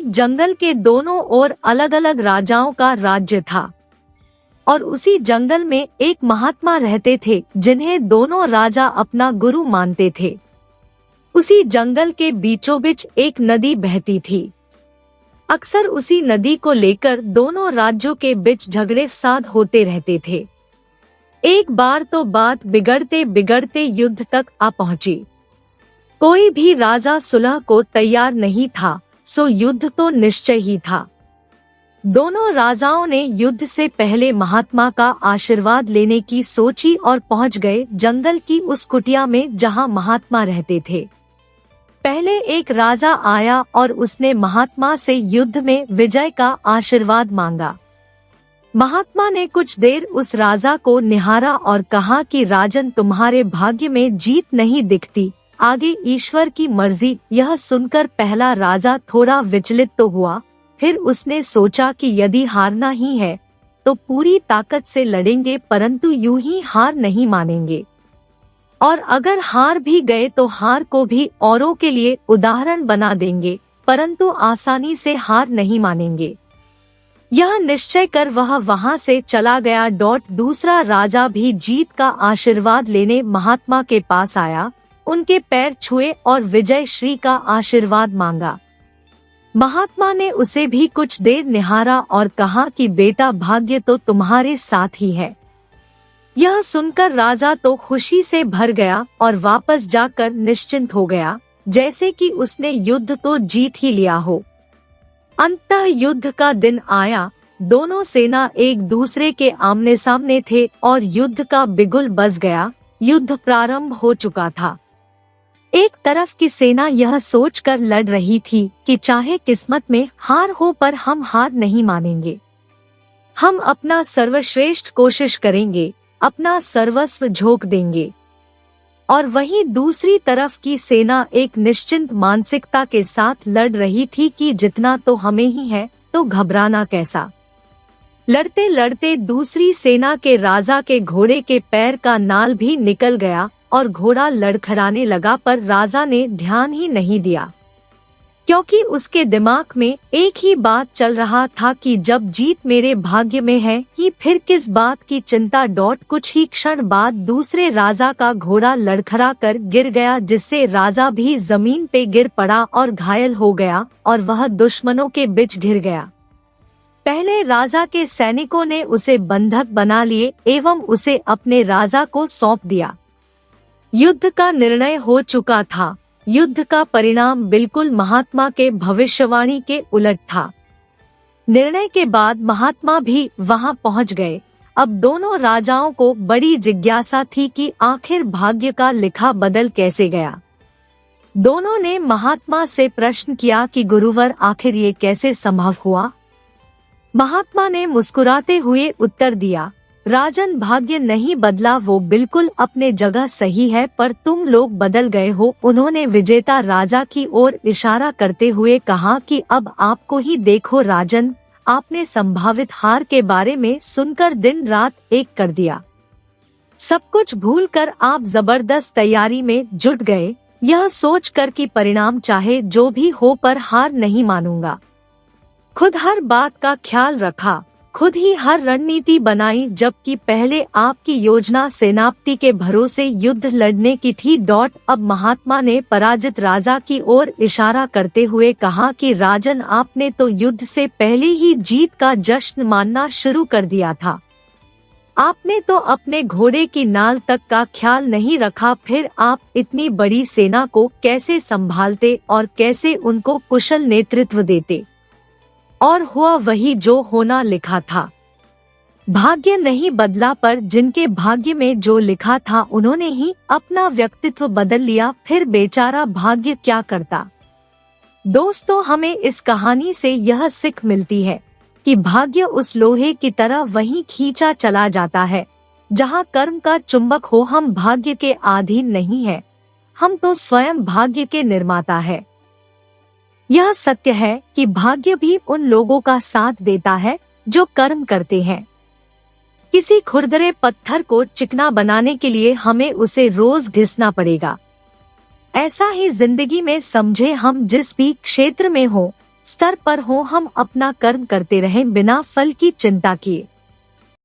जंगल के दोनों ओर अलग अलग राजाओं का राज्य था और उसी जंगल में एक महात्मा रहते थे जिन्हें दोनों राजा अपना गुरु मानते थे। उसी जंगल के बीचों बीच एक नदी बहती थी। अक्सर उसी नदी को लेकर दोनों राज्यों के बीच झगड़े फसाद होते रहते थे। एक बार तो बात बिगड़ते बिगड़ते युद्ध तक आ पहुंची। कोई भी राजा सुलह को तैयार नहीं था, सो युद्ध तो निश्चय ही था। दोनों राजाओं ने युद्ध से पहले महात्मा का आशीर्वाद लेने की सोची और पहुंच गए जंगल की उस कुटिया में जहां महात्मा रहते थे। पहले एक राजा आया और उसने महात्मा से युद्ध में विजय का आशीर्वाद मांगा। महात्मा ने कुछ देर उस राजा को निहारा और कहा कि राजन, तुम्हारे भाग्य में जीत नहीं दिखती, आगे ईश्वर की मर्जी। यह सुनकर पहला राजा थोड़ा विचलित तो हुआ, फिर उसने सोचा कि यदि हारना ही है तो पूरी ताकत से लड़ेंगे, परंतु यूं ही हार नहीं मानेंगे, और अगर हार भी गए तो हार को भी औरों के लिए उदाहरण बना देंगे, परंतु आसानी से हार नहीं मानेंगे। यह निश्चय कर वह वहां से चला गया। दूसरा राजा भी जीत का आशीर्वाद लेने महात्मा के पास आया, उनके पैर छुए और विजय श्री का आशीर्वाद मांगा। महात्मा ने उसे भी कुछ देर निहारा और कहा कि बेटा, भाग्य तो तुम्हारे साथ ही है। यह सुनकर राजा तो खुशी से भर गया और वापस जाकर निश्चिंत हो गया, जैसे कि उसने युद्ध तो जीत ही लिया हो। अंततः युद्ध का दिन आया। दोनों सेना एक दूसरे के आमने सामने थे और युद्ध का बिगुल बज गया। युद्ध प्रारंभ हो चुका था। एक तरफ की सेना यह सोचकर लड़ रही थी कि चाहे किस्मत में हार हो पर हम हार नहीं मानेंगे, हम अपना सर्वश्रेष्ठ कोशिश करेंगे, अपना सर्वस्व झोंक देंगे। और वहीं दूसरी तरफ की सेना एक निश्चिंत मानसिकता के साथ लड़ रही थी कि जितना तो हमें ही है, तो घबराना कैसा। लड़ते लड़ते दूसरी सेना के राजा के घोड़े के पैर का नाल भी निकल गया और घोड़ा लड़खड़ाने लगा, पर राजा ने ध्यान ही नहीं दिया, क्योंकि उसके दिमाग में एक ही बात चल रहा था कि जब जीत मेरे भाग्य में है ही फिर किस बात की चिंता। कुछ ही क्षण बाद दूसरे राजा का घोड़ा लड़खड़ा कर गिर गया, जिससे राजा भी जमीन पे गिर पड़ा और घायल हो गया और वह दुश्मनों के बीच घिर गया। पहले राजा के सैनिकों ने उसे बंधक बना लिए एवं उसे अपने राजा को सौंप दिया। युद्ध का निर्णय हो चुका था। युद्ध का परिणाम बिल्कुल महात्मा के भविष्यवाणी के उलट था। निर्णय के बाद महात्मा भी वहां पहुंच गए। अब दोनों राजाओं को बड़ी जिज्ञासा थी कि आखिर भाग्य का लिखा बदल कैसे गया। दोनों ने महात्मा से प्रश्न किया कि गुरुवर, आखिर ये कैसे संभव हुआ। महात्मा ने मुस्कुराते हुए उत्तर दिया, राजन, भाग्य नहीं बदला, वो बिल्कुल अपने जगह सही है, पर तुम लोग बदल गए हो। उन्होंने विजेता राजा की ओर इशारा करते हुए कहा कि अब आपको ही देखो राजन, आपने संभावित हार के बारे में सुनकर दिन रात एक कर दिया। सब कुछ भूलकर आप जबरदस्त तैयारी में जुट गए, यह सोचकर कि परिणाम चाहे जो भी हो पर हार नहीं मानूंगा। खुद हर बात का ख्याल रखा, खुद ही हर रणनीति बनाई, जबकि पहले आपकी योजना सेनापति के भरोसे युद्ध लड़ने की थी। अब महात्मा ने पराजित राजा की ओर इशारा करते हुए कहा कि राजन, आपने तो युद्ध से पहले ही जीत का जश्न मानना शुरू कर दिया था। आपने तो अपने घोड़े की नाल तक का ख्याल नहीं रखा, फिर आप इतनी बड़ी सेना को कैसे संभालते और कैसे उनको कुशल नेतृत्व देते। और हुआ वही जो होना लिखा था। भाग्य नहीं बदला, पर जिनके भाग्य में जो लिखा था उन्होंने ही अपना व्यक्तित्व बदल लिया, फिर बेचारा भाग्य क्या करता। दोस्तों, हमें इस कहानी से यह सीख मिलती है कि भाग्य उस लोहे की तरह वहीं खींचा चला जाता है जहां कर्म का चुंबक हो। हम भाग्य के अधीन नहीं है, हम तो स्वयं भाग्य के निर्माता है। यह सत्य है कि भाग्य भी उन लोगों का साथ देता है जो कर्म करते हैं। किसी खुरदरे पत्थर को चिकना बनाने के लिए हमें उसे रोज घिसना पड़ेगा। ऐसा ही जिंदगी में समझे, हम जिस भी क्षेत्र में हो, स्तर पर हो हम अपना कर्म करते रहें बिना फल की चिंता किए।